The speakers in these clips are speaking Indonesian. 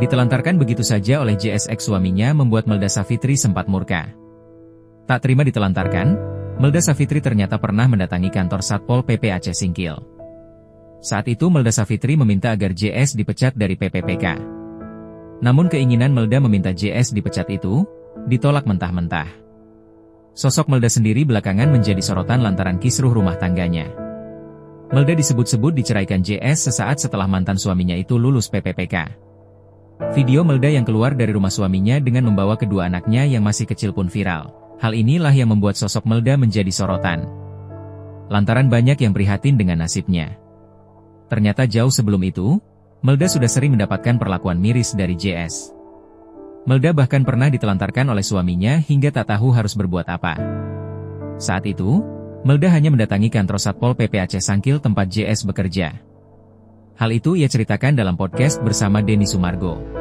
Ditelantarkan begitu saja oleh JSX suaminya membuat Melda Savitri sempat murka. Tak terima ditelantarkan, Melda Savitri ternyata pernah mendatangi kantor Satpol PP Aceh Singkil. Saat itu Melda Savitri meminta agar JS dipecat dari PPPK. Namun keinginan Melda meminta JS dipecat itu ditolak mentah-mentah. Sosok Melda sendiri belakangan menjadi sorotan lantaran kisruh rumah tangganya. Melda disebut-sebut diceraikan JS sesaat setelah mantan suaminya itu lulus PPPK. Video Melda yang keluar dari rumah suaminya dengan membawa kedua anaknya yang masih kecil pun viral. Hal inilah yang membuat sosok Melda menjadi sorotan. Lantaran banyak yang prihatin dengan nasibnya. Ternyata jauh sebelum itu, Melda sudah sering mendapatkan perlakuan miris dari JS. Melda bahkan pernah ditelantarkan oleh suaminya hingga tak tahu harus berbuat apa. Saat itu, Melda hanya mendatangi kantor Satpol PP Aceh Sangkil tempat JS bekerja. Hal itu ia ceritakan dalam podcast bersama Denny Sumargo.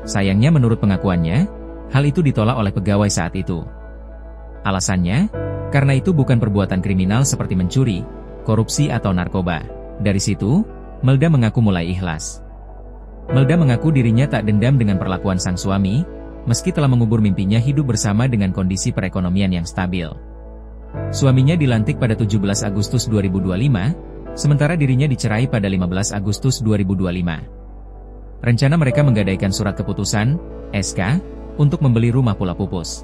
Sayangnya menurut pengakuannya, hal itu ditolak oleh pegawai saat itu. Alasannya, karena itu bukan perbuatan kriminal seperti mencuri, korupsi atau narkoba. Dari situ, Melda mengaku mulai ikhlas. Melda mengaku dirinya tak dendam dengan perlakuan sang suami, meski telah mengubur mimpinya hidup bersama dengan kondisi perekonomian yang stabil. Suaminya dilantik pada 17 Agustus 2025, sementara dirinya dicerai pada 15 Agustus 2025. Rencana mereka menggadaikan surat keputusan, SK, untuk membeli rumah Pulau Pupus.